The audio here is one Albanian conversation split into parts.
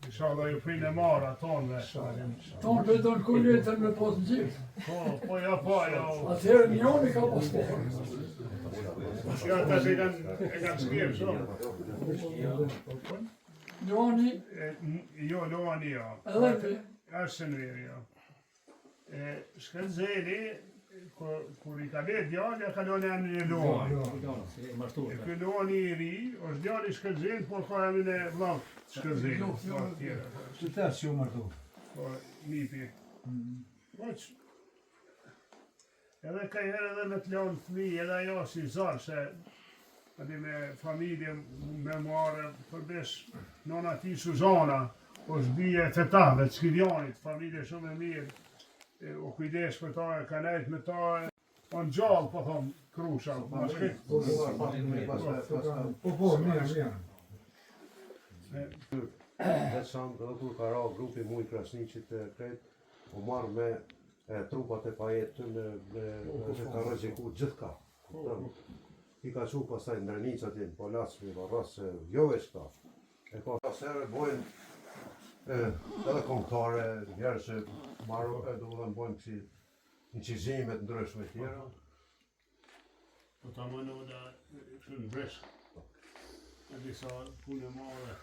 Inshallah ju prinë e marra tonëve. Tonë për do në kulletën me pas në gjithë. Po ja. Atëherë njoni ka pas po. Ja tash e kanë skripë shumë. Njoni. Jo, Luani ja. Edhe Është në veri ja. Shkëndzeli, kur I ka vetë djali, ka loni anë një Luani. E kë Luani I ri, është djali Shkëndzeli, por ka anë në vllaf Shkëndzeli. Që të që u martu? Po, nipi. Edhe ka herë edhe me të lonë fëmi, edhe ajo si zarë, se adi me familje memoare, përbesh nona ti Suzana, është bije të ta dhe të Skidjanit, familje shumë e mirë, u kujdesh për ta, ka nejtë me ta, o në gjallë, po thomë, krusha, ma shkrit. Po, mirë. Veçan edhe kur ka ra grupi muj Krasniqit të kret, u marrë me trupat e pajetë me ka rëgjiku gjithka. I ka qu pasaj ndërnic atje në Polasmi, Varrasë, jo veç ta. E ka pasere bojnë edhe kontare, njerë që marrë edhe u dhe në bojnë kësi incizimet ndryshme tjera. Po ta më në da kështu në breshk, e disa punë e madhe.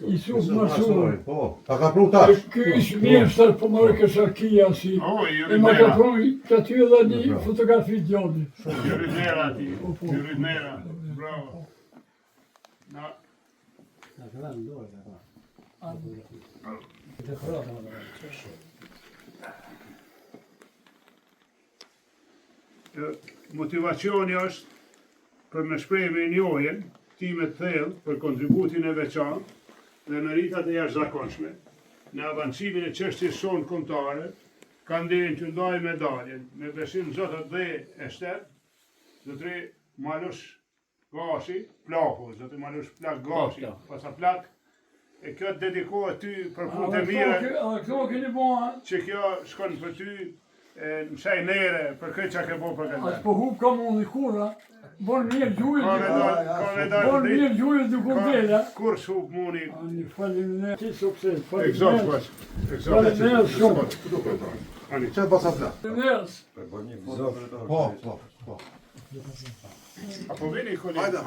Isuf Masur. Po, ta ka pru tash. Ky ishë mjeshtër po mërë kësharkia si. E ma ka pru që aty edhe një fotografi djoni. Juridnera ti, juridnera, bravo. Na, motivacioni është për me shprej me njohjen, time të thellë për kontributin e veçantë dhe meritat e jashtëzakonshme në avancimin e çështjes sonë kombëtare, kanë ndenjë të ndaj medaljen me besim zotët dhe Ester, zotëri Malush Gashi, plaku, zotëri Malush Plak Gashi, pasa plak, e kjo të dedikohet ty për punë të mire, Këto keni bua. që kjo shkon për ty në shaj nere për këtë që ke bo për këtë. As po hub ka mundi kura. Bon mirë gjujë. Bon Ka mirë gjujë dy kundela. kur shub muni. Ani faleminderit. Ti sukses. Exakt, bash. Faleminderit shumë. Ani. Që pasa plak? Faleminderit. Po. Apo vini koni. Hajde.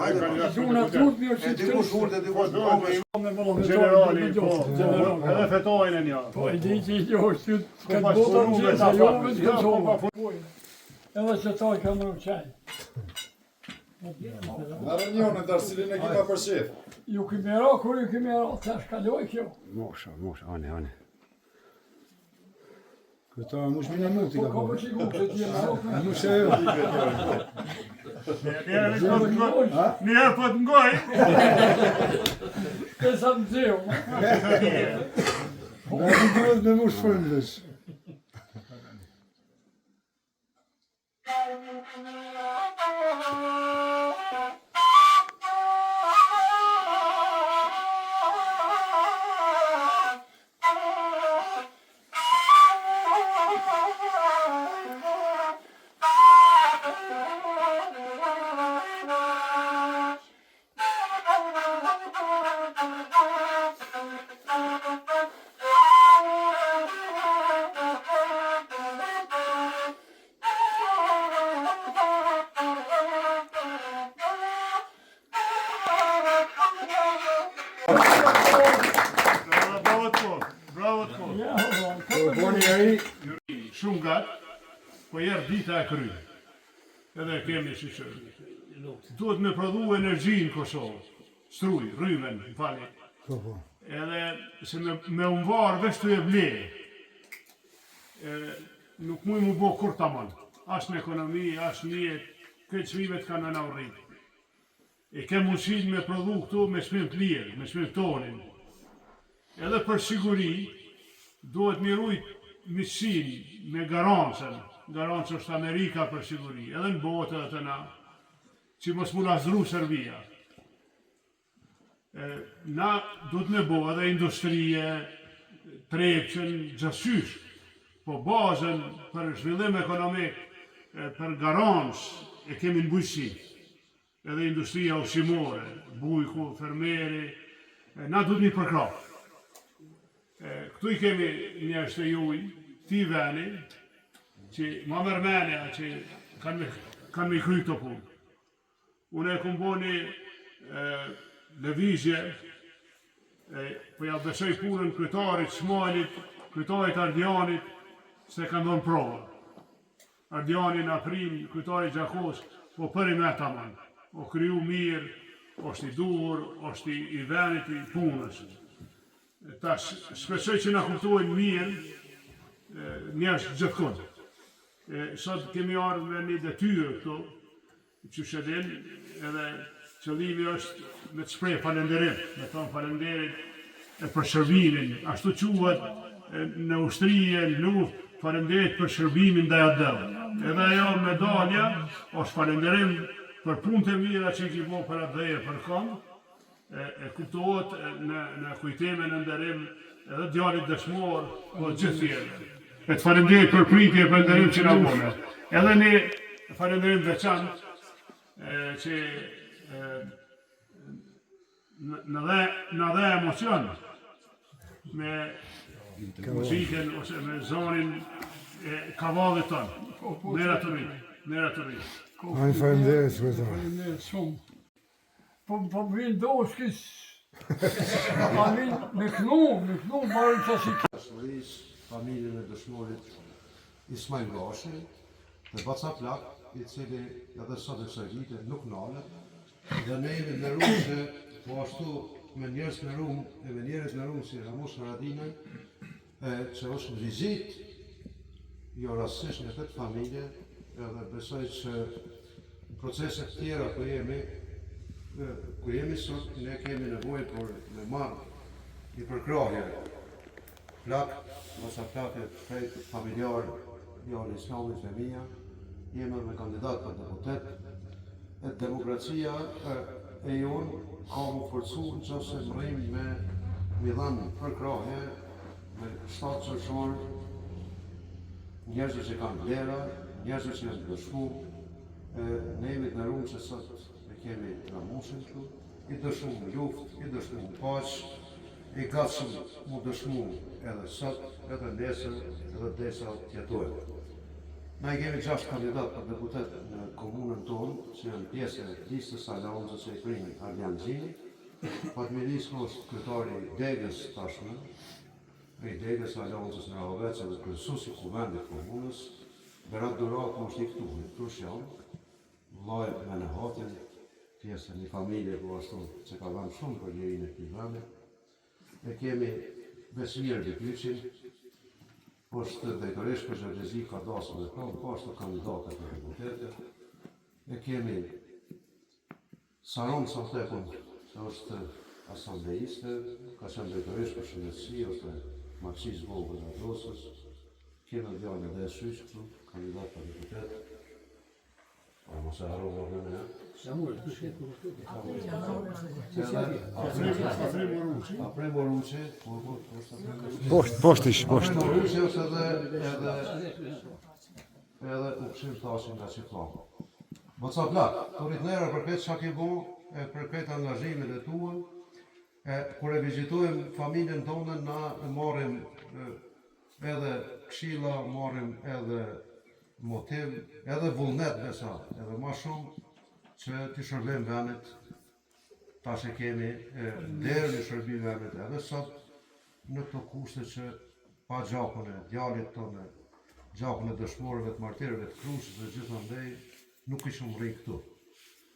Gjuna tut mirë si të Diku shurë, diku shurë. me vëllë Generali, po. Generali. Edhe fetojnë e një. Po i di që jo është këtë bota në gjithë, a jo me të kësohë. Edhe që ta i ka mërë qaj. Në rënjonë të arsilin e kima për shef. Ju kemi ra, kur ju kemi ra, të shkalloj kjo. Mosha, ane. Këta mush mina muti ka Po ka po. për qiku, që ti e më rokë. Mush e jo. Njerë po të ngoj. Kësa më zeo. Nga të duhet me mush fërndës. Bravo të kohë. Ja, ho, Boni ai, Shumë gatë, po jerë dita e kryë. Edhe kemi që që. Duhet me prodhu energji në Kosovë. Struj, rrymen, më fali. po. Edhe se me umvarë veç të e ble. Nuk muj mu bo kur tamon. As me ekonomi, as mjet, këtë çmimet kanë në rritë. E ke mundësit me prodhu këtu me shmim të lirë, me shmim tonin. Edhe për siguri, duhet mirujt miqësin me garancën. Garancë është Amerika për siguri, edhe në botë edhe të na, që mos mu lazru Serbia. Na duhet me bo edhe industrie, trepqen, gjësysh, po bazën për zhvillim ekonomik, për garancë e kemi në bujqësi. Edhe industria ushqimore, bujku, fermeri, na duhet një përkrah. Këtu I kemi njerëz të juj, ti veni, që ma mërmenja që kanë me kry të punë. Unë e kumë bo një lëvizje, po ja besoj punën kryetarit Shmalit, kryetarit Ardianit, se kanë dhonë provë. Ardiani në april, kryetarit Gjakos, po për I me ta manë. O kryu mirë, është I duhur, është I venit I punës. Tash, shpesoj që na kuptojnë mirë njerëz gjithkund. Sot kemi ardhur me një detyrë këtu, që shedin, edhe qëllimi është me të shpreh falënderim, me thonë falënderit për shërbimin, ashtu quhet në ushtrije, në luftë, falënderit për shërbimin ndaj atëve. Edhe ajo medalja është falënderim për punët e mira që I ki bo për atëve për kënd, e kuptohet në kujtime në nderim edhe djalit dëshmor, po gjithë tjerë. E të falënderit për pritje për nderim që na bone. Edhe një falënderim veçantë që në dhe emocion me muzikën ose me zonin e kavallit tonë. Nera të rritë. Ajë falenderit, kryetari. Faleminderit shumë. Po vinë doshkis, a vinë me knu, marrë që si Shëris, familjen e dëshmorit Ismail Gashi, dhe Baca Plak, I cili edhe sot e sërgjite nuk nalet, dhe ne jemi në rumë që po ashtu me njerës në rumë, e me njerës në rumë si Ramus Haradine, që është në vizit, jo rastësisht në këtë familje, edhe besoj që në proceset tjera ku jemi sot, ne kemi nevojë për me marrë I përkrahje Plak, Baca Plak e krejt familjar, jo në Islamit Femija, jemi me kandidat për deputet, e demokracia e jonë ka më forcu në që se mërim me dhanë përkrahje, me shtatë qërshor, njerëzë që kanë vlera, njerëzë që janë dëshmu, ne jemi të nërumë që sot e kemi Ramusin këtu, I dëshmu luft, I dëshmu paqë, I gatshëm mu dëshmu edhe sot, edhe nesër, edhe desa tjetojnë. Na I kemi 6 kandidat për deputet në komunën tonë, që janë pjesë e listës aleancës e primi Ardian Gjini. Fatmirisë është kryetari degës tashme, I degës aleancës në Rahovec dhe kryesuesi kuvendit komunës. Berat Durat është I këtu janë, vllai me në hatin, pjesë e një familje ku ashtu që ka dhënë shumë për lirin e këtij vendi. Ne kemi Besimir Bikyçin, është drejtoresh për Zhërgjezi ka dasën dhe kam, po është kandidate për deputete. Ne kemi Saron Santekun, që është asambleiste, ka qenë drejtoresh për shëndetësi, është Maksis Vogël e Adrosës. Kemi djalin dhe Shyq këtu, kandidat për deputet. Mos e harrova me ne. Aprem Oruçi, Poshtish. Oruçi është edhe ukshim tashin nga Çifllako. Baca Plak, turitnera për këtë çka ke bu, për këtë angazhimet e tua, kur e vizitojmë familjen tonë na marrim edhe këshilla, marrim edhe motiv, edhe vullnet besa, edhe ma shumë që t'i shërbim venit, tash e kemi derën e shërbim venit edhe sot në këto kushte që pa gjakun e djalit tonë, gjakun e dëshmorëve të martirëve të Krushës dhe gjithandej nuk ishëm rri këtu.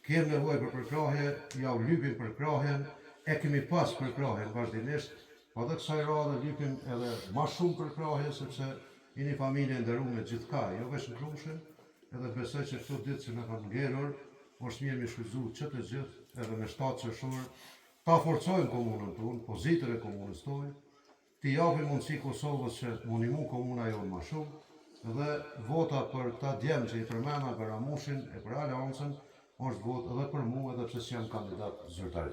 Kemi nevojë për përkrahje, ja u lypim përkrahjen, e kemi pas përkrahjen vazhdimisht, po dhe kësaj radhe lypim edhe ma shumë përkrahje, sepse jeni familje nderuar me gjithka, jo vetëm në Krushën, edhe besoj që këto ditë që na kanë ngelur, është mirë me shfrytzuar që të gjithë, edhe me 7 qershor, ta forcojmë komunën tonë, pozitën e komunës tonë, t'i japim mundësi Kosovës që munimu komuna jonë ma shumë, dhe vota për ta djemë që I përmena për Ramushin e për Aleancën, është votë edhe për mu edhe pse jam kandidat zyrtar.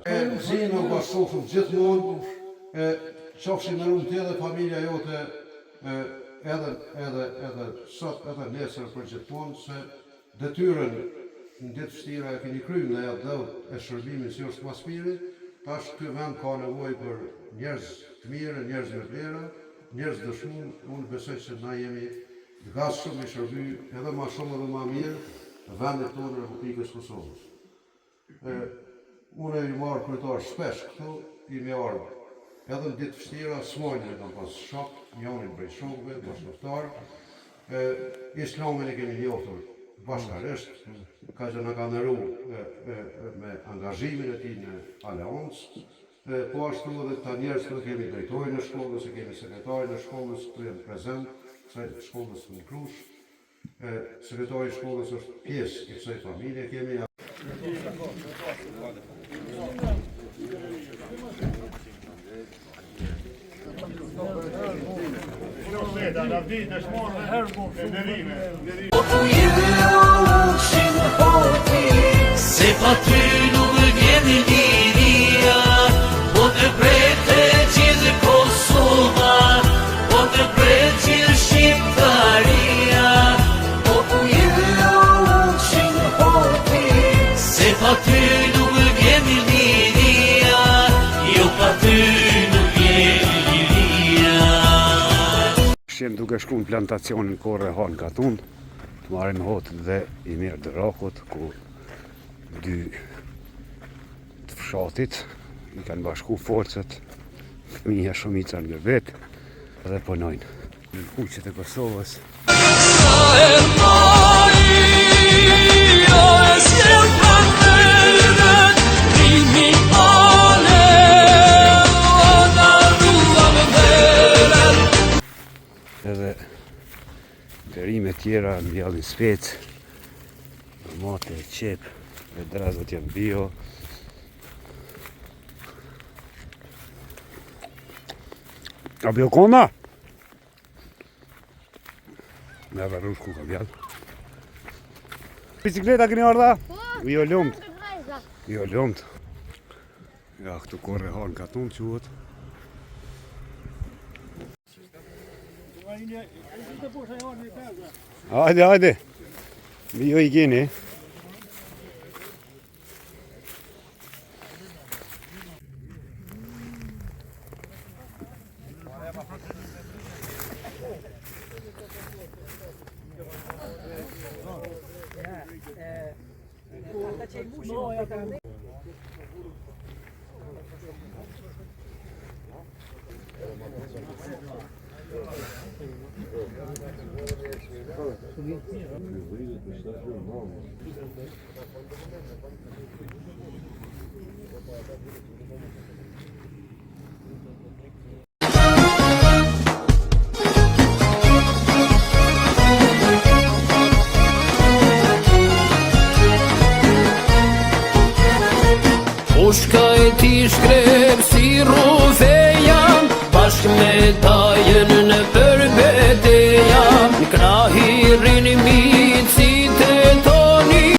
Zinë u bashkëshofëm gjithmonë, qofshin në rumë tje dhe familja jote edhe sot edhe nesër për gjithmonë se detyrën në ditë vështira e keni kryer në atë dhëut e shërbimit si është mas miri, tash ky vend ka nevojë për njerëz të mirë, njerëz me vlera, njerëz dëshmuar. Unë besoj se na jemi të gatshëm me shërby edhe më shumë edhe më mirë vendet tonë në Republikës Kosovës. Unë i marr kryetar shpesh këtu, i më ardh edhe në ditë vështira, smojnë e kam pas shok, njonin prej shokëve, bashkëftar. Islamin e kemi njohur bashkërisht, ka që na ka ndëru me angazhimin e tij në aleancë, po ashtu edhe ta njerëz që kemi drejtorin e shkollës, kemi sekretarin e shkollës këtu janë prezent, kësaj shkollës në Krush. Sekretari i shkollës është pjesë e kësaj familje, kemi Se pa ty nuk vjen liria, po të prete gjithë Kosova, po të prete gjithë Shqiptaria, po ku jenë hoti. Se pa ty nuk vjen liria, jo pa ty nuk vjen liria. Shenë duke shku në plantacionin Korre Han Katun, të marrin hotët dhe i mirë Drakut, ku dy të fshatit i kanë bashku forcët, fëmija shumica nga vetë dhe punojnë në kuqet e Kosovës. Edhe perime tjera në bjallin spec, mate, qep, dhe drazët janë bio. A bio koma? Me varrush ku ka bjall. Bicikleta keni ardha? Jo lumt. Jo lumt. Ja, këtu Korre Han Katun quhet. Hajde, hajde. Bio i keni. Ushka e ti shkrep si rruve jam, bashkë me dajen